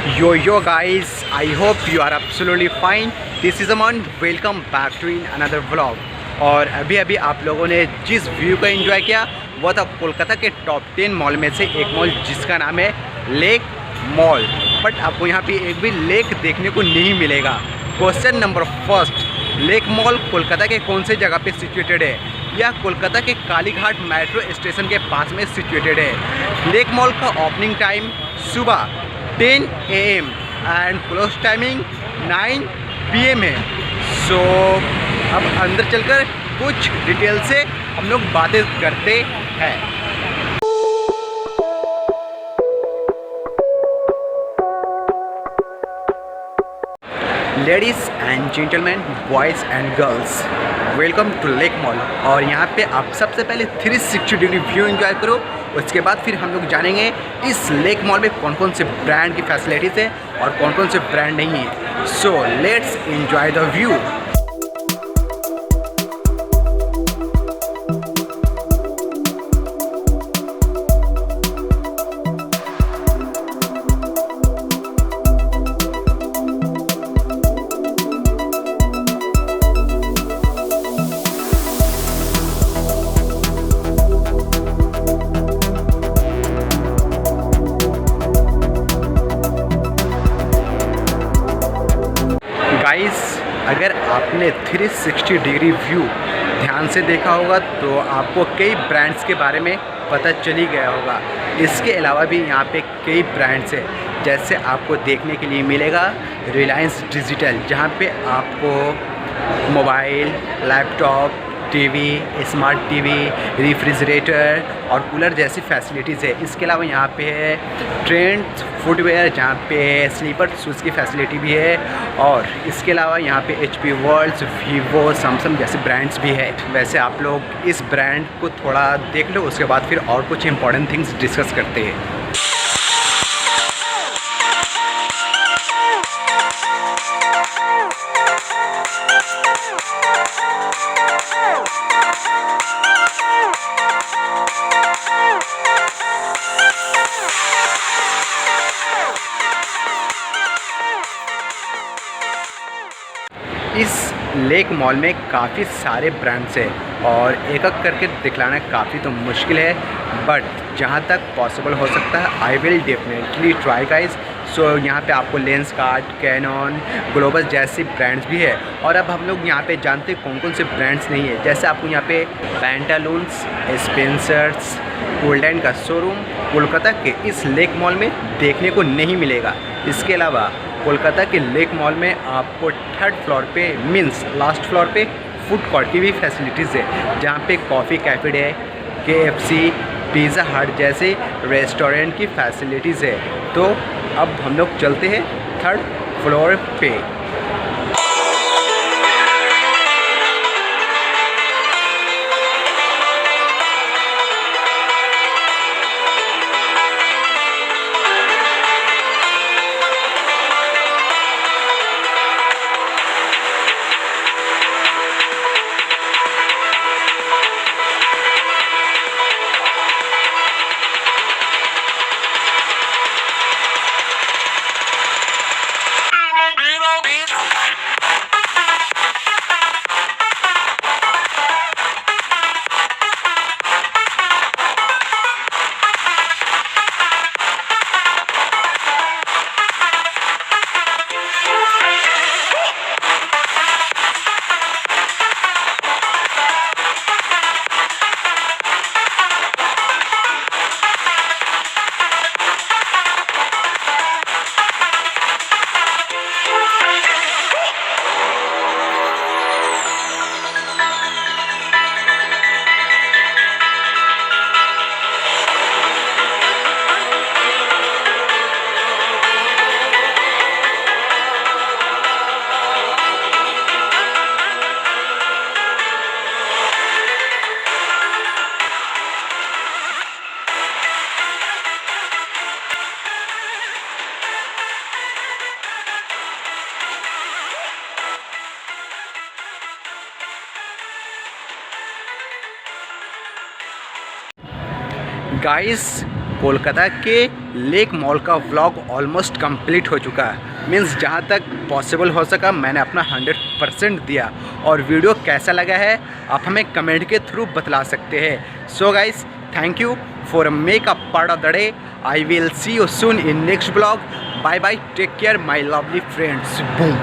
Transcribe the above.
Yo guys, I hope you are absolutely fine. This is Aman. Welcome back to in another vlog. और अभी अभी आप लोगों ने जिस व्यू को एंजॉय किया वो था कोलकाता के टॉप 10 मॉल में से एक मॉल जिसका नाम है लेक मॉल। बट आपको यहाँ पे एक भी लेक देखने को नहीं मिलेगा। Question number first, lake mall Kolkata के कौन से जगह पे सिचुएटेड है? या कोलकाता के कालीघाट मेट्रो स्टेशन के पास में सिचुएटेड है। लेक मॉल का ओपनिंग टाइम सुबह 10 AM and close timing 9 PM है। सो अब अंदर चलकर कुछ डिटेल से हम लोग बातें करते हैं। Ladies and gentleman, boys and girls, welcome to Lake Mall. और यहाँ पे आप सबसे पहले 360 डिग्री व्यू एंजॉय करो। उसके बाद फिर हम लोग जानेंगे इस लेक मॉल में कौन कौन से ब्रांड की फैसिलिटीज़ है और कौन कौन से ब्रांड नहीं है। So let's enjoy the view. Guys, अगर आपने 360 डिग्री व्यू ध्यान से देखा होगा तो आपको कई ब्रांड्स के बारे में पता चल ही गया होगा। इसके अलावा भी यहाँ पे कई ब्रांड्स हैं, जैसे आपको देखने के लिए मिलेगा रिलायंस डिजिटल, जहाँ पे आपको mobile, laptop, TV, smart TV, refrigerator और कूलर जैसी फैसिलिटीज़ है। इसके अलावा यहाँ पे है ट्रेंड फुटवेयर, जहाँ पे स्लीपर शूज़ की फैसिलिटी भी है। और इसके अलावा यहाँ पे HP वर्ल्ड्स, वीवो, सैमसंग जैसे ब्रांड्स भी है। वैसे आप लोग इस ब्रांड को थोड़ा देख लो, उसके बाद फिर और कुछ इंपॉर्टेंट थिंग्स डिस्कस करते हैं। इस लेक मॉल में काफ़ी सारे ब्रांड्स हैं और एक एक करके दिखलाना काफ़ी तो मुश्किल है, बट जहाँ तक पॉसिबल हो सकता है I will definitely try guys. So यहाँ पे आपको लेंसकार्ट, कैनन, ग्लोबल जैसी ब्रांड्स भी है। और अब हम लोग यहाँ पे जानते हैं कौन कौन से ब्रांड्स नहीं है। जैसे आपको यहाँ पे पैंटालून्स, स्पेंसर्स, गोल्डन का शोरूम कोलकाता के इस लेक मॉल में देखने को नहीं मिलेगा। इसके अलावा कोलकाता के लेक मॉल में आपको 3rd फ्लोर पे मीन्स लास्ट फ्लोर पे फूड कोर्ट की भी फैसिलिटीज़ है, जहाँ पे कॉफ़ी कैफे है, KFC, पिज़्ज़ा हट जैसे रेस्टोरेंट की फैसिलिटीज़ है। तो अब हम लोग चलते हैं 3rd फ्लोर पे। गाइस, कोलकाता के लेक मॉल का व्लॉग ऑलमोस्ट कंप्लीट हो चुका है। मीन्स जहाँ तक पॉसिबल हो सका मैंने अपना 100% दिया। और वीडियो कैसा लगा है आप हमें कमेंट के थ्रू बतला सकते हैं। So guys, thank you for make a part of the day. I will see you soon in next blog. Bye bye, take care my lovely friends. Boom.